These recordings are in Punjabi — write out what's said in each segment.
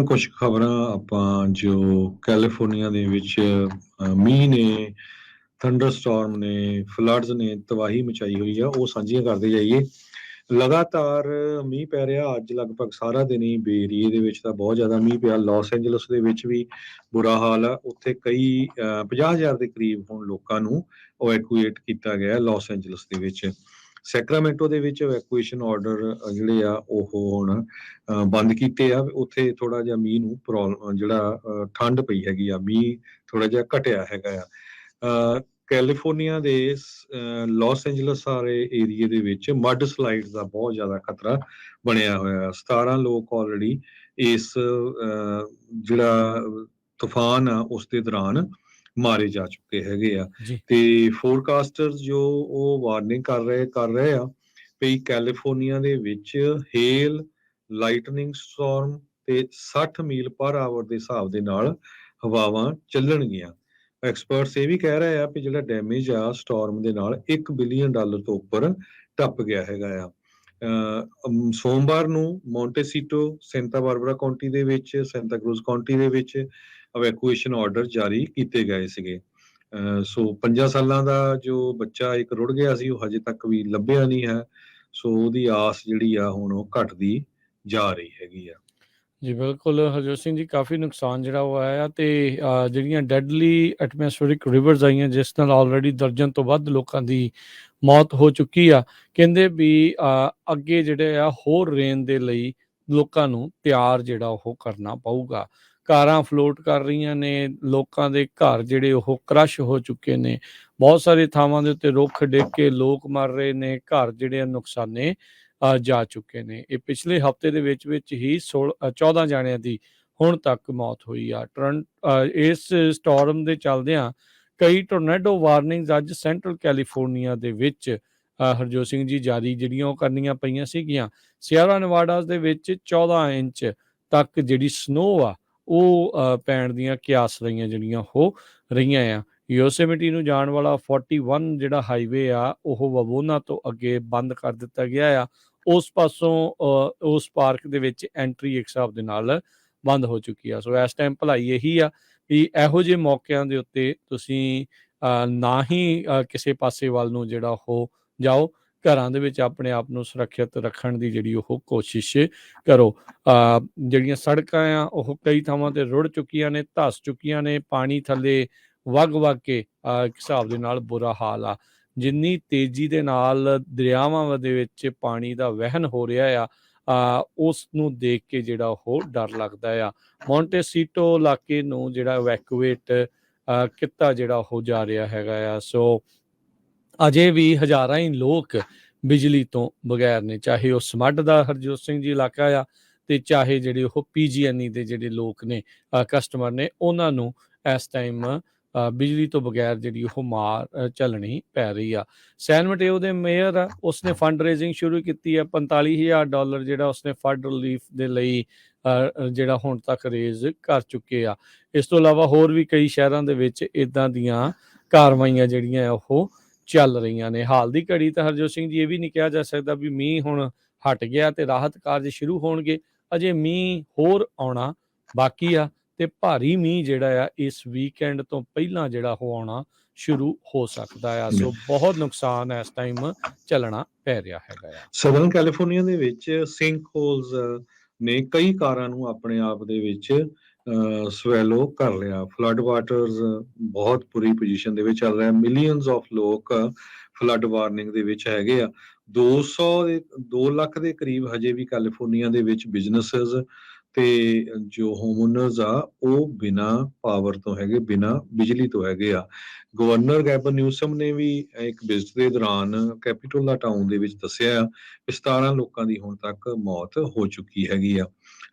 ਕੁਛ ਖਬਰਾਂ ਆਪਾਂ ਜੋ ਕੈਲੀਫੋਰਨੀਆ ਦੇ ਵਿੱਚ ਮੀਂਹ ਨੇ, ਥੰਡਰਸਟਾਰਮ ਨੇ, ਫਲੱਡਸ ਨੇ ਤਬਾਹੀ ਮਚਾਈ ਹੋਈ ਆ, ਉਹ ਸਾਂਝੀਆਂ ਕਰਦੇ ਜਾਈਏ। ਲਗਾਤਾਰ ਮੀਂਹ ਪੈ ਰਿਹਾ ਅੱਜ ਲਗਭਗ ਸਾਰਾ ਦਿਨ ਹੀ ਬੇ ਏਰੀਏ ਦੇ ਵਿੱਚ ਤਾਂ ਬਹੁਤ ਜ਼ਿਆਦਾ ਮੀਂਹ ਪਿਆ। ਲਾਸ ਐਂਜਲਸ ਦੇ ਵਿੱਚ ਵੀ ਬੁਰਾ ਹਾਲ ਆ, ਉੱਥੇ ਕਈ 50,000 ਦੇ ਕਰੀਬ ਹੁਣ ਲੋਕਾਂ ਨੂੰ ਇਵੈਕੂਏਟ ਕੀਤਾ ਗਿਆ ਲਾਸ ਐਂਜਲਸ ਦੇ ਵਿੱਚ। ਸੈਕਰਾਮੈਂਟੋ ਦੇ ਵਿੱਚ ਇਵੈਕੂਏਸ਼ਨ ਆਰਡਰ ਜਿਹੜੇ ਆ ਉਹ ਹੁਣ ਬੰਦ ਕੀਤੇ ਆ। ਉੱਥੇ ਥੋੜਾ ਜਿਹਾ ਮੀਂਹ ਨੂੰ ਪ੍ਰੋਬਲਮ ਜਿਹੜਾ ਠੰਡ ਪਈ ਹੈਗੀ ਆ, ਮੀਂਹ ਥੋੜਾ ਜਿਹਾ ਘਟਿਆ ਹੈਗਾ ਆ। ਕੈਲੀਫੋਰਨੀਆ ਦੇ ਲਾਸ ਐਂਜਲਸ ਸਾਰੇ ਏਰੀਏ ਦੇ ਵਿੱਚ ਮੱਡ ਸਲਾਈਡ ਦਾ ਬਹੁਤ ਜ਼ਿਆਦਾ ਖਤਰਾ ਬਣਿਆ ਹੋਇਆ। 17 ਲੋਕ ਆਲਰੇਡੀ ਇਸ ਜਿਹੜਾ ਤੂਫਾਨ ਆ ਉਸ ਦੇ ਦੌਰਾਨ ਮਾਰੇ ਜਾ ਚੁੱਕੇ ਹੈਗੇ ਆ। ਜੀ ਤੇ ਫੋਰਕਾਸਟਰਸ ਜੋ ਉਹ ਵਾਰਨਿੰਗ ਕਰ ਰਹੇ ਆ ਵੀ ਕੈਲੀਫੋਰਨੀਆ ਦੇ ਵਿੱਚ ਹੇਲ, ਲਾਈਟਨਿੰਗ ਸਟਾਰਮ ਤੇ 60 ਮੀਲ ਪਰ ਆਵਰ ਦੇ ਹਿਸਾਬ ਦੇ ਨਾਲ ਹਵਾਵਾਂ ਚੱਲਣਗੀਆਂ। ਐਕਸਪਰਟਸ ਇਹ ਵੀ ਕਹਿ ਰਹੇ ਆ ਵੀ ਜਿਹੜਾ ਡੈਮੇਜ ਆ ਸਟਾਰਮ ਦੇ ਨਾਲ $1 ਬਿਲੀਅਨ ਤੋਂ ਉੱਪਰ ਟੱਪ ਗਿਆ ਹੈਗਾ ਆ। ਸੋਮਵਾਰ ਨੂੰ ਮੌਂਟੇਸੀਟੋ, ਸੈਂਟਾ ਬਾਰਬਰਾ ਕਾਉਂਟੀ ਦੇ ਵਿੱਚ, ਸੈਂਟਾ ਕਰੂਜ਼ ਕਾਉਂਟੀ ਦੇ ਵਿੱਚ ਇਵੈਕੂਏਸ਼ਨ ਆਰਡਰ ਜਾਰੀ ਕੀਤੇ ਗਏ ਸੀਗੇ। ਸੋ 5 ਸਾਲਾਂ ਦਾ ਜੋ ਬੱਚਾ ਇੱਕ ਰੁੜ ਗਿਆ ਸੀ ਉਹ ਹਜੇ ਤੱਕ ਵੀ ਲੱਭਿਆ ਨਹੀਂ ਹੈ। ਸੋ ਉਹਦੀ ਆਸ ਜਿਹੜੀ ਆ ਹੁਣ ਉਹ ਘਟਦੀ ਜਾ ਰਹੀ ਹੈਗੀ ਆ। ਜੀ ਬਿਲਕੁਲ ਹਰਜੋਤ ਸਿੰਘ ਜੀ, ਕਾਫੀ ਨੁਕਸਾਨ ਜਿਹੜਾ ਉਹ ਆਇਆ ਤੇ ਜਿਹੜੀਆਂ ਡੈਡਲੀ ਐਟਮੋਸਫੇਰਿਕ ਰਿਵਰਸ ਆਈਆਂ ਜਿਸ ਨਾਲ ਆਲਰੇਡੀ ਦਰਜਨ ਤੋਂ ਵੱਧ ਲੋਕਾਂ ਦੀ ਮੌਤ ਹੋ ਚੁੱਕੀ ਆ। ਕਹਿੰਦੇ ਵੀ ਅੱਗੇ ਜਿਹੜੇ ਆ ਹੋਰ ਰੇਨ ਦੇ ਲਈ ਲੋਕਾਂ ਨੂੰ ਤਿਆਰ ਜਿਹੜਾ ਉਹ ਕਰਨਾ ਪਊਗਾ। ਕਾਰਾਂ ਫਲੋਟ ਕਰ ਰਹੀਆਂ ਨੇ, ਲੋਕਾਂ ਦੇ ਘਰ ਜਿਹੜੇ ਉਹ ਕ੍ਰਸ਼ ਹੋ ਚੁੱਕੇ ਨੇ, ਬਹੁਤ ਸਾਰੇ ਥਾਵਾਂ ਦੇ ਉੱਤੇ ਰੁੱਖ ਡਿੱਗ ਕੇ ਲੋਕ ਮਰ ਰਹੇ ਨੇ, ਘਰ ਜਿਹੜੇ ਨੁਕਸਾਨੇ ਜਾ ਚੁੱਕੇ ਨੇ। ਇਹ ਪਿਛਲੇ ਹਫ਼ਤੇ ਦੇ ਵਿੱਚ ਹੀ 14 ਜਾਣਿਆਂ ਦੀ ਹੁਣ ਤੱਕ ਮੌਤ ਹੋਈ ਆ। ਇਸ ਸਟਾਰਮ ਦੇ ਚੱਲਦਿਆਂ ਕਈ ਟੋਰਨੇਡੋ ਵਾਰਨਿੰਗਸ ਅੱਜ ਸੈਂਟਰਲ ਕੈਲੀਫੋਰਨੀਆ ਦੇ ਵਿੱਚ ਹਰਜੋਤ ਸਿੰਘ ਜੀ ਜਾਰੀ ਜਿਹੜੀਆਂ ਉਹ ਕਰਨੀਆਂ ਪਈਆਂ ਸੀਗੀਆਂ। ਸਿਆਰਾ ਨਵਾਡਾ ਦੇ ਵਿੱਚ 14 ਇੰਚ ਤੱਕ ਜਿਹੜੀ ਸਨੋ ਆ ਉਹ ਪੈਣ ਦੀਆਂ ਕਿਆਸ ਰਹੀਆਂ ਜਿਹੜੀਆਂ ਉਹ ਰਹੀਆਂ ਆ। ਯੋਸੇਮਿਟੀ ਨੂੰ ਜਾਣ ਵਾਲਾ 41 ਜਿਹੜਾ ਹਾਈਵੇ ਆ ਉਹ ਵਵੋਨਾ ਤੋਂ ਅੱਗੇ ਬੰਦ ਕਰ ਦਿੱਤਾ ਗਿਆ ਆ। ਉਸ ਪਾਸੋਂ ਉਸ ਪਾਰਕ ਦੇ ਵਿੱਚ ਐਂਟਰੀ ਇੱਕ ਹਿਸਾਬ ਦੇ ਨਾਲ ਬੰਦ ਹੋ ਚੁੱਕੀ ਆ। ਸੋ ਇਸ ਟਾਈਮ ਭਲਾਈ ਇਹੀ ਆ ਵੀ ਇਹੋ ਜਿਹੇ ਮੌਕਿਆਂ ਦੇ ਉੱਤੇ ਤੁਸੀਂ ਨਾ ਹੀ ਕਿਸੇ ਪਾਸੇ ਵੱਲ ਨੂੰ ਜਿਹੜਾ ਉਹ ਜਾਓ, ਘਰਾਂ ਦੇ ਵਿੱਚ ਆਪਣੇ ਆਪ ਨੂੰ ਸੁਰੱਖਿਅਤ ਰੱਖਣ ਦੀ ਜਿਹੜੀ ਉਹ ਕੋਸ਼ਿਸ਼ ਕਰੋ। ਜਿਹੜੀਆਂ ਸੜਕਾਂ ਆ ਉਹ ਕਈ ਥਾਵਾਂ ਤੇ ਰੁੜ ਚੁੱਕੀਆਂ ਨੇ, ਧੱਸ ਚੁੱਕੀਆਂ ਨੇ, ਪਾਣੀ ਥੱਲੇ ਵਗ ਕੇ ਇੱਕ ਹਿਸਾਬ ਦੇ ਨਾਲ ਬੁਰਾ ਹਾਲ ਆ। ਜਿੰਨੀ ਤੇਜ਼ੀ ਦੇ ਨਾਲ ਦਰਿਆਵਾਂ ਦੇ ਵਿੱਚ ਪਾਣੀ ਦਾ ਵਹਿਣ ਹੋ ਰਿਹਾ ਆ ਉਸ ਨੂੰ ਦੇਖ ਕੇ ਜਿਹੜਾ ਉਹ ਡਰ ਲੱਗਦਾ ਆ। ਮੌਂਟੇਸੀਟੋ ਇਲਾਕੇ ਨੂੰ ਜਿਹੜਾ ਇਵੈਕੂਏਟ ਕੀਤਾ ਜਿਹੜਾ ਉਹ ਜਾ ਰਿਹਾ ਹੈਗਾ ਆ। ਸੋ ਅਜੇ ਵੀ ਹਜ਼ਾਰਾਂ ਹੀ ਲੋਕ ਬਿਜਲੀ ਤੋਂ ਬਗੈਰ ਨੇ, ਚਾਹੇ ਉਹ ਸਮੱਡ ਦਾ ਹਰਜੋਤ ਸਿੰਘ ਜੀ ਇਲਾਕਾ ਆ ਤੇ ਚਾਹੇ ਜਿਹੜੇ ਉਹ PG&E ਦੇ ਜਿਹੜੇ ਲੋਕ ਨੇ, ਕਸਟਮਰ ਨੇ, ਉਹਨਾਂ ਨੂੰ ਇਸ ਟਾਈਮ ਬਿਜਲੀ ਤੋਂ ਬਗੈਰ ਜਿਹੜੀ ਉਹ ਮਾਰ ਝੱਲਣੀ ਪੈ ਰਹੀ ਆ। ਸੈਨ ਮਟੇਓ ਦੇ ਮੇਅਰ ਆ, ਉਸਨੇ ਫੰਡ ਰੇਜ਼ਿੰਗ ਸ਼ੁਰੂ ਕੀਤੀ ਹੈ। $45,000 ਜਿਹੜਾ ਉਸਨੇ ਫਲੱਡ ਰਿਲੀਫ ਦੇ ਲਈ ਜਿਹੜਾ ਹੁਣ ਤੱਕ ਰੇਜ਼ ਕਰ ਚੁੱਕੇ ਆ। ਇਸ ਤੋਂ ਇਲਾਵਾ ਹੋਰ ਵੀ ਕਈ ਸ਼ਹਿਰਾਂ ਦੇ ਵਿੱਚ ਇੱਦਾਂ ਦੀਆਂ ਕਾਰਵਾਈਆਂ ਜਿਹੜੀਆਂ ਉਹ ਚੱਲ ਰਹੀਆਂ ਨੇ। ਹਾਲ ਦੀ ਘੜੀ ਤਾਂ ਹਰਜੋਤ ਸਿੰਘ ਜੀ ਇਹ ਵੀ ਨਹੀਂ ਕਿਹਾ ਜਾ ਸਕਦਾ ਵੀ ਮੀਂਹ ਹੁਣ ਹਟ ਗਿਆ ਤੇ ਰਾਹਤ ਕਾਰਜ ਸ਼ੁਰੂ ਹੋਣਗੇ। ਅਜੇ ਮੀਂਹ ਹੋਰ ਆਉਣਾ ਬਾਕੀ ਆ ਤੇ ਭਾਰੀ ਮੀਂਹ ਜਿਹੜਾ ਆ ਇਸ ਵੀਕਐਂਡ ਤੋਂ ਪਹਿਲਾਂ ਜਿਹੜਾ ਉਹ ਆਉਣਾ ਸ਼ੁਰੂ ਹੋ ਸਕਦਾ ਆ। ਸੋ ਬਹੁਤ ਨੁਕਸਾਨ ਇਸ ਟਾਈਮ ਚੱਲਣਾ ਪੈ ਰਿਹਾ ਹੈਗਾ ਆ। ਸਦਰਨ ਕੈਲੀਫੋਰਨੀਆ ਦੇ ਵਿੱਚ ਸਿੰਕ ਹੋਲਸ ਨੇ ਕਈ ਕਾਰਾਂ ਨੂੰ ਆਪਣੇ ਆਪ ਦੇ ਵਿੱਚ ਸਵੈਲੋ ਕਰ ਲਿਆ। ਫਲੱਡ ਵਾਟਰਸ ਬਹੁਤ ਬੁਰੀ ਪੋਜੀਸ਼ਨ ਦੇ ਵਿੱਚ ਚੱਲ ਰਿਹਾ। ਮਿਲੀਅਨਸ ਆਫ ਲੋਕ ਫਲੱਡ ਵਾਰਨਿੰਗ ਦੇ ਵਿੱਚ ਹੈਗੇ ਆ। 2 ਲੱਖ ਦੇ ਕਰੀਬ ਹਜੇ ਵੀ ਕੈਲੀਫੋਰਨੀਆ ਦੇ ਵਿੱਚ ਬਿਜ਼ਨੈਸਸ ਤੇ ਜੋ ਹੋਮਓਨਰਸ ਆ ਉਹ ਬਿਨਾਂ ਪਾਵਰ ਤੋਂ ਹੈਗੇ, ਬਿਨਾਂ ਬਿਜਲੀ ਤੋਂ ਹੈਗੇ ਆ। ਗਵਰਨਰ ਗੈਬਨ ਨਿਊਸਮ ਨੇ ਵੀ ਇੱਕ ਵਿਜ਼ਿਟ ਦੇ ਦੌਰਾਨ ਕੈਪੀਟੋਲਾ ਟਾਊਨ ਦੇ ਵਿੱਚ ਦੱਸਿਆ ਕਿ 17 ਲੋਕਾਂ ਦੀ ਹੁਣ ਤੱਕ ਮੌਤ ਹੋ ਚੁੱਕੀ ਹੈਗੀ ਆ।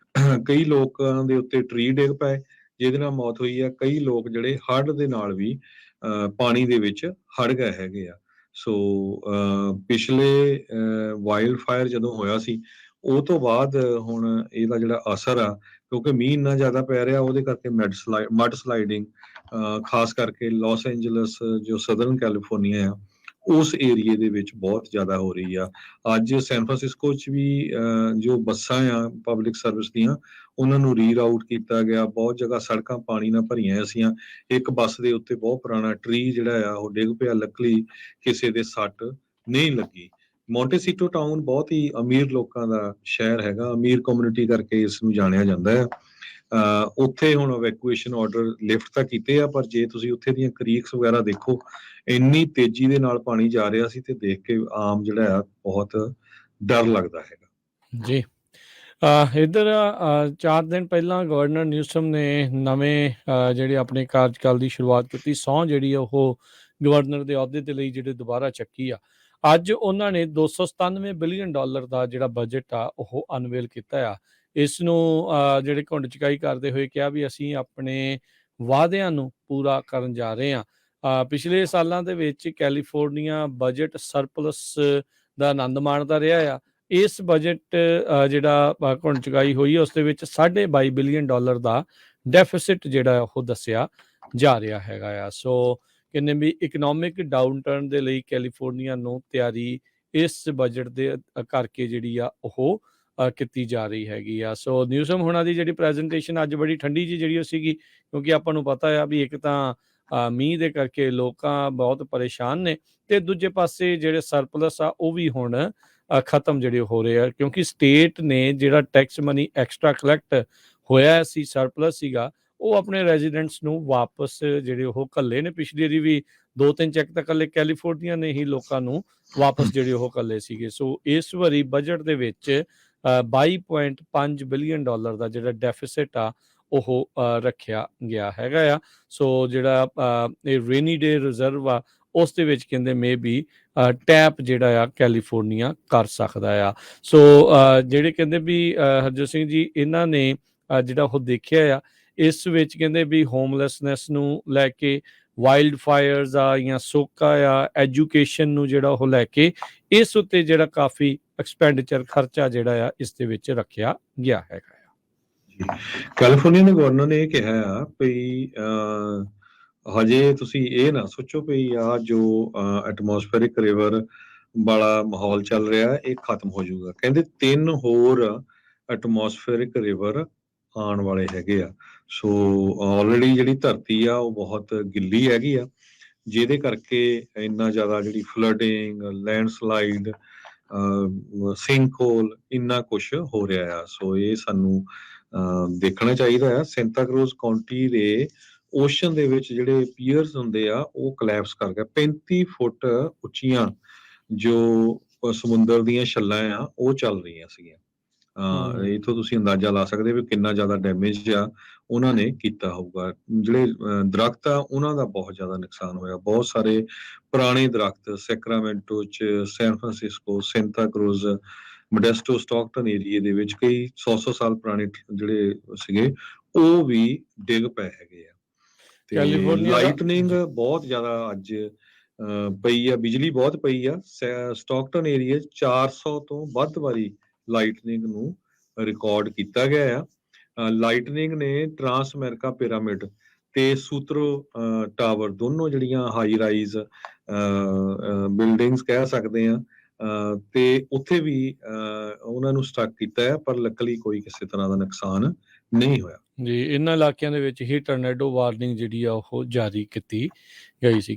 ਕਈ ਲੋਕਾਂ ਦੇ ਉੱਤੇ ਟਰੀ ਡਿੱਗ ਪਏ ਜਿਹਦੇ ਨਾਲ ਮੌਤ ਹੋਈ ਆ। ਕਈ ਲੋਕ ਜਿਹੜੇ ਹੜ੍ਹ ਦੇ ਨਾਲ ਵੀ ਪਾਣੀ ਦੇ ਵਿੱਚ ਹੜ੍ਹ ਗਏ ਹੈਗੇ ਆ। ਸੋ ਪਿਛਲੇ ਵਾਈਲਡ ਫਾਇਰ ਜਦੋਂ ਹੋਇਆ ਸੀ ਉਹ ਤੋਂ ਬਾਅਦ ਹੁਣ ਇਹਦਾ ਜਿਹੜਾ ਅਸਰ ਆ, ਕਿਉਂਕਿ ਮੀਂਹ ਇੰਨਾ ਜ਼ਿਆਦਾ ਪੈ ਰਿਹਾ ਉਹਦੇ ਕਰਕੇ ਮੱਡ ਸਲਾਈਡਿੰਗ ਖਾਸ ਕਰਕੇ ਲਾਸ ਐਂਜਲਸ ਜੋ ਸਦਰਨ ਕੈਲੀਫੋਰਨੀਆ ਆ ਉਸ ਏਰੀਏ ਦੇ ਵਿੱਚ ਬਹੁਤ ਜ਼ਿਆਦਾ ਹੋ ਰਹੀ ਆ। ਅੱਜ ਸੈਨ ਫਰਾਂਸਿਸਕੋ 'ਚ ਵੀ ਜੋ ਬੱਸਾਂ ਆ ਪਬਲਿਕ ਸਰਵਿਸ ਦੀਆਂ, ਉਹਨਾਂ ਨੂੰ ਰੀਰਾਊਟ ਕੀਤਾ ਗਿਆ। ਬਹੁਤ ਜਗ੍ਹਾ ਸੜਕਾਂ ਪਾਣੀ ਨਾਲ ਭਰੀਆਂ ਸੀਆਂ। ਇੱਕ ਬੱਸ ਦੇ ਉੱਤੇ ਬਹੁਤ ਪੁਰਾਣਾ ਟਰੀ ਜਿਹੜਾ ਆ ਉਹ ਡਿੱਗ ਪਿਆ, ਲੱਕਲੀ ਕਿਸੇ ਦੇ ਸੱਟ ਨਹੀਂ ਲੱਗੀ। ਮੋਂਟੇਸੀਟੋ ਟਾਊਨ ਬਹੁਤ ਹੀ ਅਮੀਰ ਲੋਕਾਂ ਦਾ ਸ਼ਹਿਰ ਹੈਗਾ, ਅਮੀਰ ਕਮਿਊਨਿਟੀ ਕਰਕੇ ਇਸ ਨੂੰ ਜਾਣਿਆ ਜਾਂਦਾ ਹੈ। ਉੱਥੇ ਹੁਣ ਇਵੈਕੂਏਸ਼ਨ ਆਰਡਰ ਲਿਫਟ ਤਾਂ ਕੀਤੇ ਆ, ਪਰ ਜੇ ਤੁਸੀਂ ਉੱਥੇ ਦੀਆਂ ਕ੍ਰੀਕਸ ਵਗੈਰਾ ਦੇਖੋ, ਇੰਨੀ ਤੇਜ਼ੀ ਦੇ ਨਾਲ ਪਾਣੀ ਜਾ ਰਿਹਾ ਸੀ ਤੇ ਦੇਖ ਕੇ ਆਮ ਜਿਹੜਾ ਆ ਬਹੁਤ ਡਰ ਲੱਗਦਾ ਹੈਗਾ। ਜੀ। ਇੱਧਰ 4 ਦਿਨ ਪਹਿਲਾਂ ਗਵਰਨਰ ਨਿਊਸਮ ਨੇ ਨਵੇਂ ਜਿਹੜੇ ਆਪਣੇ ਕਾਰਜਕਾਲ ਦੀ ਸ਼ੁਰੂਆਤ ਕੀਤੀ, ਸਹੁੰ ਜਿਹੜੀ ਆ ਉਹ ਗਵਰਨਰ ਦੇ ਅਹੁਦੇ ਦੇ ਲਈ ਜਿਹੜੇ ਦੁਬਾਰਾ ਚੱਕੀ ਆ। ਅੱਜ ਉਹਨਾਂ ਨੇ $297 ਬਿਲੀਅਨ ਦਾ ਜਿਹੜਾ ਬਜਟ ਆ ਉਹ ਅਨਵੇਲ ਕੀਤਾ ਆ। ਇਸ ਨੂੰ ਜਿਹੜੇ ਘੁੰਡ ਚੁਕਾਈ ਕਰਦੇ ਹੋਏ ਕਿਹਾ ਵੀ ਅਸੀਂ ਆਪਣੇ ਵਾਅਦਿਆਂ ਨੂੰ ਪੂਰਾ ਕਰਨ ਜਾ ਰਹੇ ਹਾਂ। ਪਿਛਲੇ ਸਾਲਾਂ ਦੇ ਵਿੱਚ ਕੈਲੀਫੋਰਨੀਆ ਬਜਟ ਸਰਪਲਸ ਦਾ ਆਨੰਦ ਮਾਣਦਾ ਰਿਹਾ ਆ। ਇਸ ਬਜਟ ਜਿਹੜਾ ਘੁੰਡ ਚੁਕਾਈ ਹੋਈ ਹੈ ਉਸ ਦੇ ਵਿੱਚ $22 ਬਿਲੀਅਨ ਦਾ ਡੈਫਿਸਿਟ ਜਿਹੜਾ ਉਹ ਦੱਸਿਆ ਜਾ ਰਿਹਾ ਹੈਗਾ ਆ। ਸੋ ਕਹਿੰਦੇ ਵੀ ਇਕਨੋਮਿਕ ਡਾਊਨ ਟਰਨ ਦੇ ਲਈ ਕੈਲੀਫੋਰਨੀਆ ਨੂੰ ਤਿਆਰੀ ਇਸ ਬਜਟ ਦੇ ਕਰਕੇ ਜਿਹੜੀ ਆ ਉਹ ਕੀਤੀ ਜਾ ਰਹੀ ਹੈਗੀ ਆ। ਸੋ ਨਿਊਸਮ ਹੋਣਾ ਦੀ ਜਿਹੜੀ ਪ੍ਰੈਜੈਂਟੇਸ਼ਨ ਅੱਜ ਬੜੀ ਠੰਡੀ ਜੀ ਜਿਹੜੀ ਉਹ ਸੀਗੀ, ਕਿਉਂਕਿ ਆਪਾਂ ਨੂੰ ਪਤਾ ਆ ਵੀ ਇੱਕ ਤਾਂ ਮੀਂਹ ਦੇ ਕਰਕੇ ਲੋਕਾਂ ਬਹੁਤ ਪਰੇਸ਼ਾਨ ਨੇ, ਤੇ ਦੂਜੇ ਪਾਸੇ ਜਿਹੜੇ ਸਰਪਲਸ ਆ ਉਹ ਵੀ ਹੁਣ ਖਤਮ ਜਿਹੜੇ ਹੋ ਰਹੇ ਆ, ਕਿਉਂਕਿ ਸਟੇਟ ਨੇ ਜਿਹੜਾ ਟੈਕਸ ਮਨੀ ਐਕਸਟਰਾ ਕਲੈਕਟ ਹੋਇਆ ਸੀ, ਸਰਪਲਸ ਸੀਗਾ, ਉਹ ਆਪਣੇ ਰੈਜ਼ੀਡੈਂਟਸ ਨੂੰ ਵਾਪਸ ਜਿਹੜੇ ਉਹ ਘੱਲੇ ਨੇ। ਪਿਛਲੀ ਵਾਰੀ ਵੀ 2-3 ਚੈੱਕ ਤਾਂ ਇਕੱਲੇ ਕੈਲੀਫੋਰਨੀਆ ਨੇ ਹੀ ਲੋਕਾਂ ਨੂੰ ਵਾਪਸ ਜਿਹੜੇ ਉਹ ਘੱਲੇ ਸੀਗੇ। ਸੋ ਇਸ ਵਾਰੀ ਬਜਟ ਦੇ ਵਿੱਚ $22.5 ਬਿਲੀਅਨ ਦਾ ਜਿਹੜਾ ਡੈਫਿਸਿਟ ਆ ਉਹ ਰੱਖਿਆ ਗਿਆ ਹੈਗਾ ਆ। ਸੋ ਜਿਹੜਾ ਇਹ ਰੇਨੀ ਡੇ ਰਿਜ਼ਰਵ ਆ ਉਸ ਦੇ ਵਿੱਚ ਕਹਿੰਦੇ ਮੇ ਬੀ ਟੈਪ ਜਿਹੜਾ ਆ ਕੈਲੀਫੋਰਨੀਆ ਕਰ ਸਕਦਾ ਆ। ਸੋ ਜਿਹੜੇ ਕਹਿੰਦੇ ਵੀ ਹਰਜੋਤ ਸਿੰਘ ਜੀ ਇਹਨਾਂ ਨੇ ਜਿਹੜਾ ਉਹ ਦੇਖਿਆ ਆ, ਇਸ ਵਿੱਚ ਕਹਿੰਦੇ ਵੀ ਹੋਮਲੈਸਨੈਸ ਨੂੰ ਲੈ ਕੇ, ਵਾਈਲਡ ਫਾਇਰਸ ਆ ਜਾਂ ਸੋਕਾ ਆ, ਐਜੂਕੇਸ਼ਨ ਨੂੰ ਜਿਹੜਾ ਉਹ ਲੈ ਕੇ ਇਸ ਉੱਤੇ ਜਿਹੜਾ ਕਾਫੀ ਐਕਸਪੈਂਡੀਚਰ ਖਰਚਾ ਜਿਹੜਾ ਆ ਇਸ ਦੇ ਵਿੱਚ ਰੱਖਿਆ ਗਿਆ ਹੈਗਾ ਆ। ਕੈਲੀਫੋਰਨੀਆ ਦੇ ਗਵਰਨਰ ਨੇ ਇਹ ਕਿਹਾ ਆ ਵੀ ਹਜੇ ਤੁਸੀਂ ਇਹ ਨਾ ਸੋਚੋ ਵੀ ਆ ਜੋ ਐਟਮੋਸਫੇਰਿਕ ਰਿਵਰ ਵਾਲਾ ਮਾਹੌਲ ਚੱਲ ਰਿਹਾ ਇਹ ਖਤਮ ਹੋ ਜਾਊਗਾ। ਕਹਿੰਦੇ 3 ਹੋਰ ਐਟਮੋਸਫੇਰਿਕ ਰਿਵਰ ਆਉਣ ਵਾਲੇ ਹੈਗੇ ਆ। ਸੋ ਆਲਰੇਡੀ ਜਿਹੜੀ ਧਰਤੀ ਆ ਉਹ ਬਹੁਤ ਗਿੱਲੀ ਹੈਗੀ ਆ, ਜਿਹਦੇ ਕਰਕੇ ਇੰਨਾ ਜ਼ਿਆਦਾ ਜਿਹੜੀ ਫਲੱਡਿੰਗ, ਲੈਂਡਸਲਾਈਡ, ਸਿੰਕਹੋਲ ਇੰਨਾ ਕੁਛ ਹੋ ਰਿਹਾ ਆ। ਸੋ ਇਹ ਸਾਨੂੰ ਦੇਖਣਾ ਚਾਹੀਦਾ ਆ। ਸੈਂਟਾ ਕਰੂਜ਼ ਕਾਉਂਟੀ ਦੇ ਓਸ਼ਨ ਦੇ ਵਿੱਚ ਜਿਹੜੇ ਪੀਅਰਸ ਹੁੰਦੇ ਆ ਉਹ ਕਲੈਪਸ ਕਰ ਗਏ। 35 ਫੁੱਟ ਉੱਚੀਆਂ ਜੋ ਸਮੁੰਦਰ ਦੀਆਂ ਛੱਲਾਂ ਆ ਉਹ ਚੱਲ ਰਹੀਆਂ ਸੀਗੀਆਂ। ਇੱਥੋਂ ਤੁਸੀਂ ਅੰਦਾਜ਼ਾ ਲਾ ਸਕਦੇ ਵੀ ਕਿੰਨਾ ਜ਼ਿਆਦਾ ਡੈਮੇਜ ਆ ਉਹਨਾਂ ਨੇ ਕੀਤਾ ਹੋਊਗਾ। ਜਿਹੜੇ ਦਰਖਤ ਆ ਉਹਨਾਂ ਦਾ ਬਹੁਤ ਜ਼ਿਆਦਾ ਨੁਕਸਾਨ ਹੋਇਆ। ਬਹੁਤ ਸਾਰੇ ਪੁਰਾਣੇ ਦਰਖਤ ਸੈਕਰਾਮੈਂਟੋ 'ਚ, San Francisco, Santa Cruz, Modesto, Stockton ਏਰੀਏ ਦੇ ਵਿੱਚ ਕਈ 100 ਸਾਲ ਪੁਰਾਣੇ ਜਿਹੜੇ ਸੀਗੇ ਉਹ ਵੀ ਡਿੱਗ ਪਏ ਹੈਗੇ ਆ। ਤੇ ਲਾਈਟਨਿੰਗ ਬਹੁਤ ਜ਼ਿਆਦਾ ਅੱਜ ਪਈ ਆ, ਬਿਜਲੀ ਬਹੁਤ ਪਈ ਆ। ਸਟਾਕਟਨ ਏਰੀਏ 400 ਤੋਂ ਵੱਧ ਵਾਰੀ ਲਾਈਟਨਿੰਗ ਨੂੰ ਰਿਕਾਰਡ ਕੀਤਾ ਗਿਆ ਆ। ਲਾਈਟਨਿੰਗ ਨੇ ਟਰਾਂਸ ਅਮਰੀਕਾ ਪਿਰਾਮਿਡ ਤੇ ਸੂਤਰੋ ਟਾਵਰ ਦੋਨੋਂ ਜਿਹੜੀਆਂ ਹਾਈ ਰਾਈਜ਼ ਬਿਲਡਿੰਗਸ ਕਹਿ ਸਕਦੇ ਆ, ਤੇ ਉੱਥੇ ਵੀ ਉਹਨਾਂ ਨੂੰ ਸਟਕ ਕੀਤਾ ਹੈ, ਪਰ ਲੱਕਲੀ ਕੋਈ ਕਿਸੇ ਤਰ੍ਹਾਂ ਦਾ ਨੁਕਸਾਨ ਨਹੀਂ ਹੋਇਆ। ਜੀ, ਇਹਨਾਂ ਇਲਾਕਿਆਂ ਦੇ ਵਿੱਚ ਹੀ ਟਰਨੇਡੋ ਵਾਰਨਿੰਗ ਜਿਹੜੀ ਆ ਉਹ ਜਾਰੀ ਕੀਤੀ ਗਈ ਸੀ।